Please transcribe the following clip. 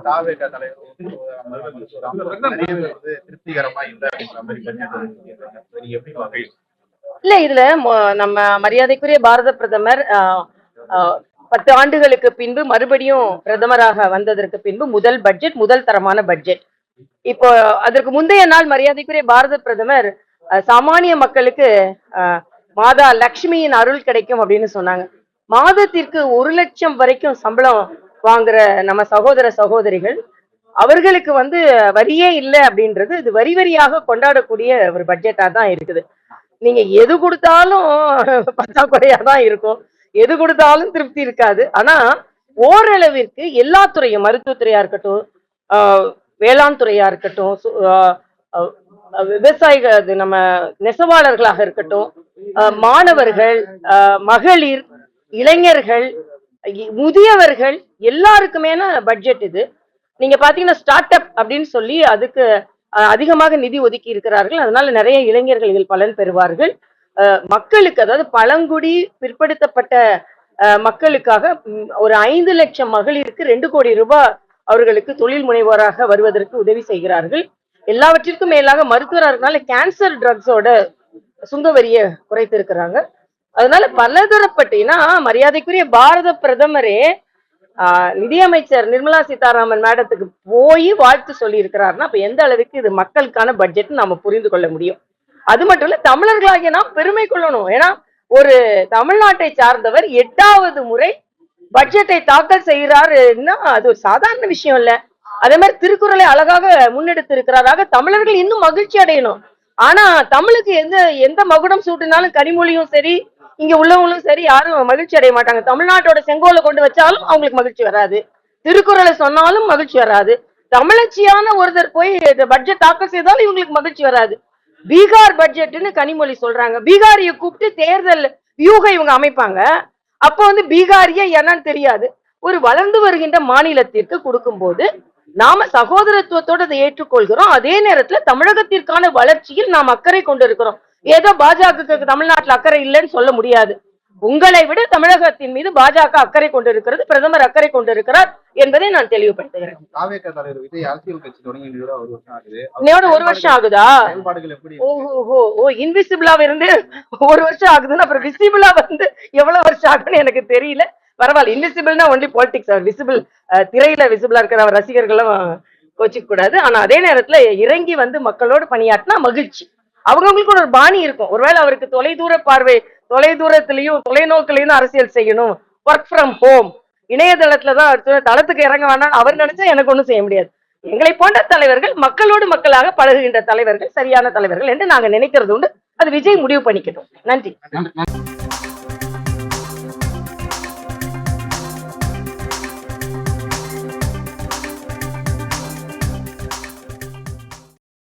தாவேக தலைவர் திருப்திகரமா இல்லை அப்படின்ற மாதிரி பட்ஜெட் எப்படி பாக்குறீங்க? இல்ல இதுல நம்ம மரியாதைக்குரிய பாரத பிரதமர் 10 ஆண்டுகளுக்கு பின்பு மறுபடியும் பிரதமராக வந்ததற்கு பின்பு முதல் பட்ஜெட், முதல் தரமான பட்ஜெட். இப்போ அதற்கு முந்தைய நாள் மரியாதைக்குரிய பாரத பிரதமர் சாமானிய மக்களுக்கு மாதா லக்ஷ்மியின் அருள் கிடைக்கும் அப்படின்னு சொன்னாங்க. மாதத்திற்கு 1 லட்சம் வரைக்கும் சம்பளம் வாங்குற நம்ம சகோதர சகோதரிகள் அவர்களுக்கு வரியே இல்லை அப்படின்றது இது வரி வரியாக கொண்டாடக்கூடிய ஒரு பட்ஜெட்டா தான் இருக்குது. நீங்க எது கொடுத்தாலும் பற்றாக்குறையா தான் இருக்கும், எது கொடுத்தாலும் திருப்தி இருக்காது. ஆனா ஓரளவிற்கு எல்லா துறையும், மருத்துவத்துறையா இருக்கட்டும், வேளாண் துறையா இருக்கட்டும், விவசாயிகள், நம்ம நெசவாளர்களாக இருக்கட்டும், மாணவர்கள், மகளிர், இளைஞர்கள், முதியவர்கள் எல்லாருக்குமேன பட்ஜெட் இது. நீங்க பாத்தீங்கன்னா ஸ்டார்ட் அப் அப்படின்னு சொல்லி அதுக்கு அதிகமாக நிதி ஒதுக்கி இருக்கிறார்கள். அதனால நிறைய இளைஞர்கள் இதில் பலன் பெறுவார்கள். மக்களுக்கு, அதாவது பழங்குடி பிற்படுத்தப்பட்ட மக்களுக்காக ஒரு 5 லட்சம் மகளிருக்கு 2 கோடி ரூபாய் அவர்களுக்கு தொழில் முனைவோராக வருவதற்கு உதவி செய்கிறார்கள். எல்லாவற்றிற்கும் மேலாக மருத்துவராக இருக்கனால கேன்சர் ட்ரக்ஸோட சுங்க வரியை குறைத்திருக்கிறாங்க. அதனால பலதரப்பட்டீங்கன்னா மரியாதைக்குரிய பாரத பிரதமரே நிதியமைச்சர் நிர்மலா சீதாராமன் மேடத்துக்கு போய் வாழ்த்து சொல்லி இருக்கிறாருன்னா அப்ப எந்த அளவுக்கு இது மக்களுக்கான பட்ஜெட் நாம புரிந்து கொள்ள முடியும். அது மட்டும் இல்ல, தமிழர்களாகிய நாம் பெருமை கொள்ளணும். ஏன்னா ஒரு தமிழ்நாட்டை சார்ந்தவர் 8வது முறை பட்ஜெட்டை தாக்கல் செய்கிறாருன்னா அது ஒரு சாதாரண விஷயம் இல்ல. அதே மாதிரி திருக்குறளை அழகாக முன்னெடுத்து இருக்கிறாராக தமிழர்கள் இன்னும் மகிழ்ச்சி அடையணும். ஆனா தமிழுக்கு எந்த மகுடம் சூட்டினாலும் கனிமொழியும் சரி, இங்க உள்ளவங்களும் சரி, யாரும் மகிழ்ச்சி அடைய மாட்டாங்க. தமிழ்நாட்டோட செங்கோலை கொண்டு வச்சாலும் அவங்களுக்கு மகிழ்ச்சி வராது, திருக்குறளை சொன்னாலும் மகிழ்ச்சி வராது. தமிழச்சியான ஒருத்தர் போய் பட்ஜெட் தாக்கல் செய்தாலும் இவங்களுக்கு மகிழ்ச்சி வராது. பீகார் பட்ஜெட்னு கனிமொழி சொல்றாங்க. பீகாரிய கூப்பிட்டு தேர்தல் வியூகம் இவங்க அமைப்பாங்க. அப்போ பீகாரிய என்னன்னு தெரியாது. ஒரு வளர்ந்து வருகின்ற மாநிலத்திற்கு கொடுக்கும் போது நாம சகோதரத்துவத்தோடு அதை ஏற்றுக்கொள்கிறோம். அதே நேரத்துல தமிழகத்திற்கான வளர்ச்சியில் நாம் அக்கறை கொண்டிருக்கிறோம். ஏதோ பாஜக தமிழ்நாட்டில் அக்கறை இல்லைன்னு சொல்ல முடியாது. உங்களை விட தமிழகத்தின் மீது பாஜக அக்கறை கொண்டிருக்கிறது, பிரதமர் அக்கறை கொண்டிருக்கிறார் என்பதை நான் தெளிவுபடுத்துகிறேன். ஒரு வருஷம் ஆகுதா? ஓ, இன்விசிபிளா இருந்து 1 வருஷம் ஆகுதுன்னு அப்புறம் விசிபிளா எவ்வளவு வருஷம் ஆகுன்னு எனக்கு தெரியல. பரவாயில்ல, இன்விசிபிள்னா ஒன்லி பாலிடிக்ஸ். அவர் விசிபிள், திரையில விசிபிளா இருக்கிற அவர் ரசிகர்களும் கோச்சிக்க கூடாது. ஆனா அதே நேரத்துல இறங்கி மக்களோடு பணியாற்றினா மகிழ்ச்சி. அவங்களுக்கு ஒரு பாணி இருக்கும். ஒருவேளை அவருக்கு தொலைதூர பார்வை, தொலைதூரத்திலையும் தொலைநோக்கிலையும் அரசியல் செய்யணும், ஒர்க் ஃப்ரம் ஹோம், இணையதளத்துலதான் தளத்துக்கு இறங்க வேண்டாம் அவர் நினைச்சா எனக்கு ஒண்ணும் செய்ய முடியாது. எங்களை போன்ற தலைவர்கள் மக்களோடு மக்களாக பழகுகின்ற தலைவர்கள் சரியான தலைவர்கள் என்று நாங்க நினைக்கிறது உண்டு. அது விஜய் முடிவு பண்ணிக்கட்டும். நன்றி.